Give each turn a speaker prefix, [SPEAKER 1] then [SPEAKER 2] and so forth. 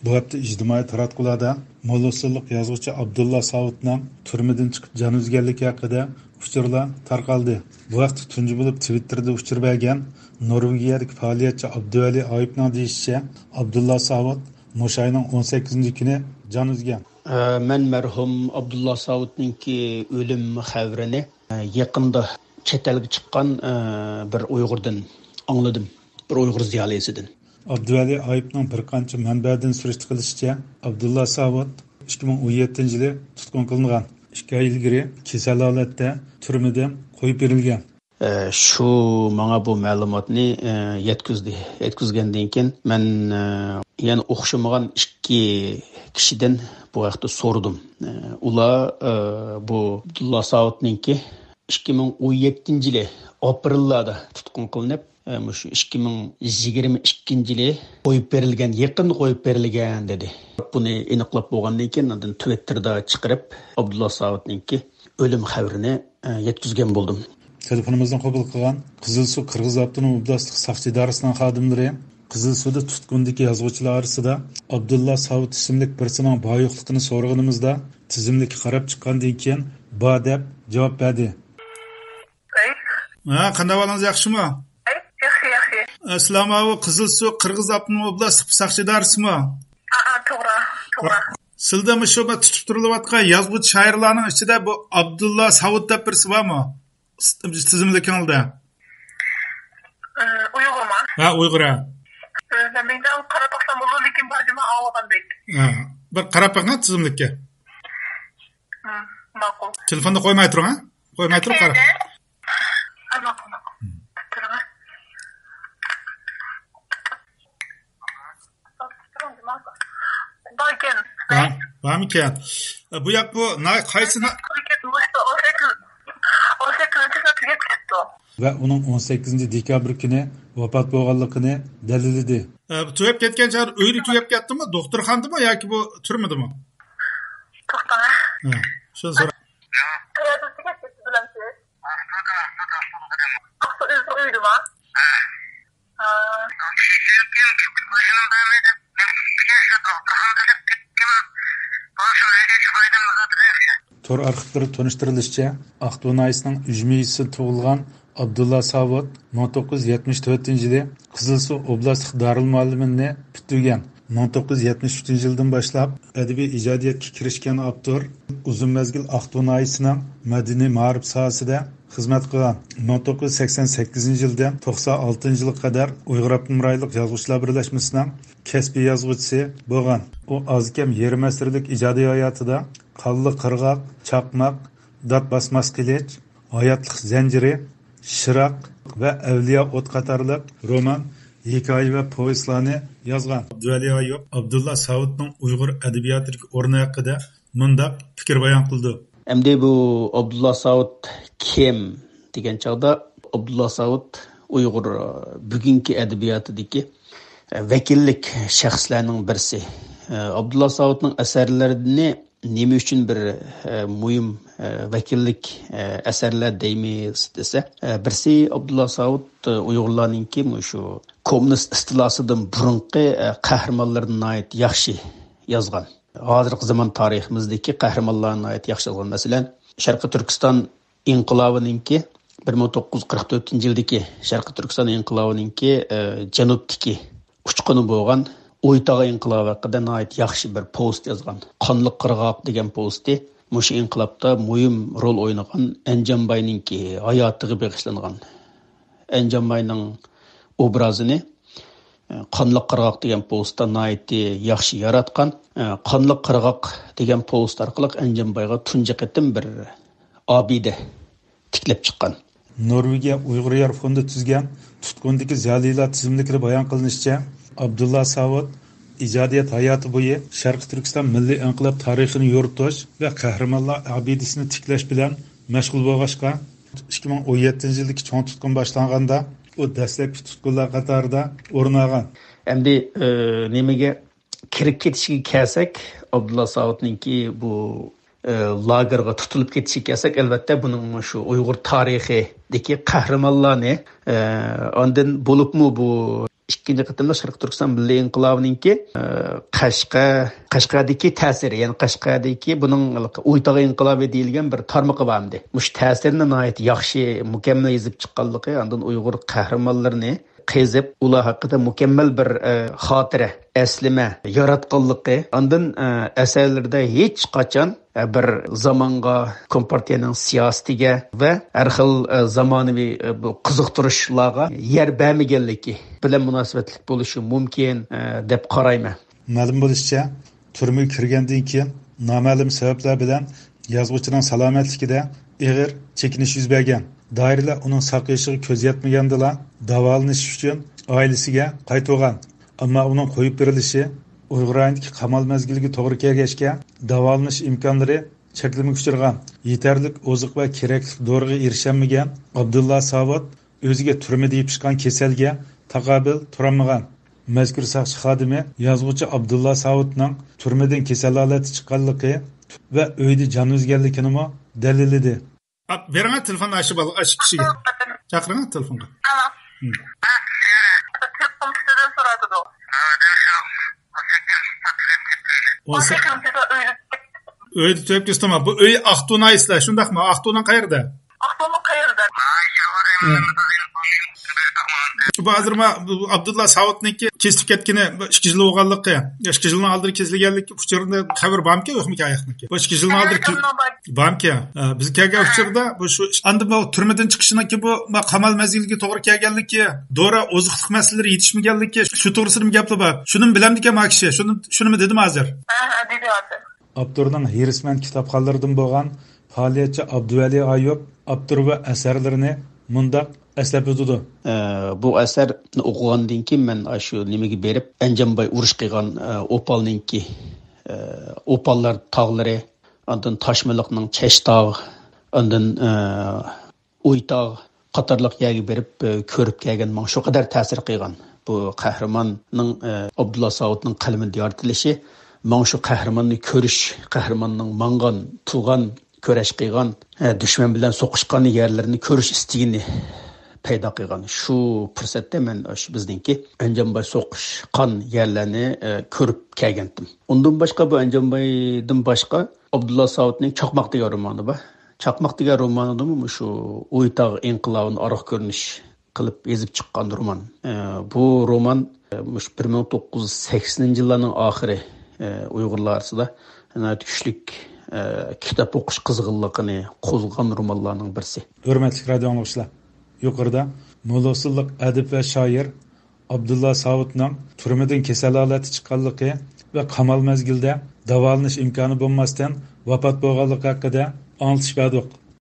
[SPEAKER 1] Bu hafta ijtimoiy taratqularda Mo'g'ulistonlik yozuvchi Abdulla Savudning turmadan chiqib jon uzganligi haqida uchurlar tarqaldi. Bu vaqt tunji bo'lib Twitterda uchur bergan Norvegiyalik faoliyatchi Abduvali Ayıpning deyishicha, Abdulla Savud o'sha oyning 18-kuni jon uzgan.
[SPEAKER 2] Men merhum Abdulla Savud'ninki ölüm xabarini yaqında chet elga chiqqan bir Uyg'urdan angladim. Bir Uyg'ur ziyolisidan.
[SPEAKER 1] Abduvali Ayıpning bir qancha manbadan surishti qilishicha, Abdulla Savud 2017-yili tutqun qilingan. 2 oy ilgari kasal holatda turmadan qo'yib berilgan.
[SPEAKER 2] Şu bana bu ma'lumotni yetkazgandan keyin men yani o'xshamagan 2 kishidan bu haqda so'radim. Ular bu Abdulla Savud'ninki 2017-yili aprelda tutqun qilinib, shu 2022-yili qo'yib berilgan, yaqin qo'yib berilgan dedi. Buni aniqlab bo'lgandan keyin undan Twitterda chiqarib Abdulla Savud'ninki o'lim xabarini yetkazgan bo'ldim.
[SPEAKER 1] Telefonimizdan qabul qilgan Qizilsuv Qirg'iz Avtonom oblastlik soqchi idorasining xodimlari Qizilsuvda tutqundagi yozuvchilar orasida Abdulla Savud ismli birisining boyliqligini so'raganimizda tizimlikka qarab chiqqandan keyin "Ba" deb javob berdi. Qanday bo'ldingiz, yaxshimi?
[SPEAKER 3] Yaxshi.
[SPEAKER 1] Assalomu alaykum. Qizilsuv Qirg'iz Avtonom oblastlik soqchi idorisimi?
[SPEAKER 3] To'g'ri.
[SPEAKER 1] Sizda shu tutib turilayotgan yozuvchi shoirlarning ichida bu Abdulla Savud deb birisi bormi? Tizimlikingizda.
[SPEAKER 3] Uyg'urman.
[SPEAKER 1] Ha, Uyg'ur.
[SPEAKER 3] Mendan qarab baxsam bo'ladi, lekin ba'zima olgandek.
[SPEAKER 1] Bir qarab baqing tizimlikka.
[SPEAKER 3] Ma'qul.
[SPEAKER 1] Telefonni qo'ymay turing, ha? Qo'ymay turib qarab.
[SPEAKER 3] Ma'qul.
[SPEAKER 1] Barmikan? Bu yoq bu qaysini va uning 18-dekabr kuni vafot bo'lganligini dalilladi. Tugab ketgan char uyni tugab ketdimi, doktorxonadami yoki bu turmadimi?
[SPEAKER 3] To'xtang.
[SPEAKER 1] Shuni so'ra. Tor arxivlari tonushtirilishicha, Aqto'y nayisining Ujmiysi tug'ilgan Abdulla Savud 1974-yili Qizilsuv oblastlik Darul Muallimini bitirgan. 1973-yildan boshlab adabiy ijodiyatga kirishgan avtor uzun mezgil Aqto'y nayisining madaniy ma'rif sohasida xizmat qilgan. 1988-yildan 96-yilga qadar Uyg'ur Abdumraylik Yozuvchilar birlashmasining kasbiy yozuvchisi bo'lgan. U ozkam yarim asrlik ijodiy hayotida Qalli qirg'oq, Chaqmoq, Dod basmas qilich, Hayotlik zanjiri, Shiroq va Avliyo o't qatorliq roman, hikoya va povestlarni yozgan. Abduvali Ayub Abdulla Savudning Uyg'ur adabiyotidagi o'rni haqida mundaq fikr bayon qildi.
[SPEAKER 2] Endi bu Abdulla Savud kim degan chog'da Abdulla Savud Uyg'ur bugungi adabiyotidagi vakillik shaxslarning birisi. Abdulla Savudning asarlarini nima uchun bir muhim vakillik asarlar deymiz desa, birisi Abdulla Savud Uyg'urlarningki shu kommunist istilosidan burunqi qahramonlarni ayt yaxshi yozgan. Hozirgi zamon tariximizdagi qahramonlarni ayt yaxshi yozgan. Masalan, Sharqiy Turkiston inqilobininki 1944-yildagi Sharqiy Turkiston inqilobininki janubdagi uchquni bo'lgan O'ytog'i inqilobi haqida nihoyat yaxshi bir post yozgan. Qonli qirg'oq degan posti mush inqilobda muhim rol o'ynagan Anjanbayninki hayotiga bag'ishlangan. Anjanbayning obrazini Qonli qirg'oq degan postda nihoyat yaxshi yaratgan. Qonli qirg'oq degan post orqali Anjanbayga tunji qatim bir obida tiklab chiqqan.
[SPEAKER 1] Norvegiya Uyg'ur yer fondi tuzgan tutqundagi ziyolilar tizimlikları bayon qilinishicha, Abdulla Savud ijodiyat hayoti bo'yi Sharqiy Turkiston milliy inqilob tarixini yoritish va qahramonlar abidisini tiklash bilan mashg'ul bo'lg'achqa 2017-yildagi cho'ng tutqun boshlanganda u dastlabki tutqunlar qatorida o'rin olgan.
[SPEAKER 2] Endi nimaga kirib ketishiga kelsak, Abdulla Savudninki bu lagerga tutilib ketishiga kelsak, albatta buning shu Uyg'ur tarixidagi qahramonlarni ondan bo'libmi bu ikkinchi qitimli Sharq Turkiston Milliy inqilobininki Qashqadagi ta'siri, ya'ni Qashqadagi buning O'ytog'i inqilobi deyilgan bir tarmoqi var edi. Mush ta'sirini nihoyat yaxshi, mukammal yozib chiqqanligi, andan Uyg'ur qahramonlarini qezib, ular haqida mukammal bir xotira, eslima yaratganligi, andan asarlarda hech qachon bir zamonga, kompartiyaning siyosatiga va har xil zamonaviy bu qiziqtirishlarga yer bermaganligi bilan munosabatli bo'lishi mumkin deb qarayman.
[SPEAKER 1] Ma'lum bo'lishicha, turmaga kirgandan keyin noma'lum sabablar bilan yozuvchining salomatligida og'ir chekinish yuz bergan. Doiralar uning saqlayishiga ko'z yetmagandilar, davolanish uchun oilasiga qaytgan. Ammo uning qo'yib berilishi Uyg'urlandagi qamal mezgiliga to'g'ri kelgachga davolanish imkonlari cheklanib uchirgan. Yetarlik oziq va kerakli doriga erishamagan Abdulla Savod o'ziga turmada yepishgan kasalga taqobil turolmagan. Mazkur saqchi xodimi yozuvchi Abdulla Savodning turmadan kasal holati chiqqanligi va uyda jon uzganligini dalilladi. Bering telefon açıp al, açık kişiye. Çakırın telefonga.
[SPEAKER 3] Tamam. Telefon sizden soradı da o.
[SPEAKER 1] Olsa.
[SPEAKER 3] Öyle
[SPEAKER 1] tüyüp kestim ama bu öyle Ahtuna isla. Şundak mı? Ahtuna kayırda.
[SPEAKER 3] Ahtuna kayırda.
[SPEAKER 1] Şu bazırma Abdullah Savod'niki kesip ketkini 2 yıl olganlığı. 2 yılın aldır kesilgenlik uçurunda haber bamki yok mu ki ayakniki? Bu 2 yılın aldır bamki. Biz kelgen uçurda bu şu andı bu türmeden çıkışındaki bu qamal mezgiliga to'g'ri kelganligi, dora oziqlik masalaları yetishmaganligi, shu to'g'risini mi gapli bor. Shuni bilamdiki ma kishi, shuni mi dedim hozir?
[SPEAKER 3] Dedi hozir.
[SPEAKER 1] Abdurning Hirisman kitobxonlaridan bo'lgan faoliyatchi Abduvali Ayub Abdur va asarlarini mundaq eslab o'tdi.
[SPEAKER 2] Bu asarni o'qigandan keyin men shu nimaga berib Anjambay urush qilgan Opalninki Opallar tog'lari, ondan Toshmiliqning Cheshtog', ondan O'ytog' qatorliq yerga berib ko'rib kelgan, men shu qadar ta'sir qilgan. Bu qahramonning Abdulla Savodning qalbida yoritilishi, men shu qahramonni ko'rish, qahramonning mangan, tug'an, kurash qilgan, dushman bilan so'qishgan yerlarini ko'rish istigini paydo qilgan. Shu fursatda men shu bizningki Anjambay so'qishgan yerlarni ko'rib kelgandim. Undan boshqa bu Anjambaydan boshqa Abdulla Savodning Chaqmoq degan romani bor. Chaqmoq degan romanida shu O'ytog' inqilobini ariq ko'rinish qilib yozib chiqqan roman. Bu roman 1980-yillarning oxiri Uyg'urlar orasida kuchlik kitap o'qish qizg'inligini qo'zg'agan romanlarning birisi.
[SPEAKER 1] Hurmatli radio tinglovchilar, yuqorida Mo'losilliq adib va shoir Abdulla Savodning turmadan kasal holati chiqqanligi va qamal mezgilida davolanish imkoni bo'lmasdan vafot bo'lganligi haqida anglitishib berdik.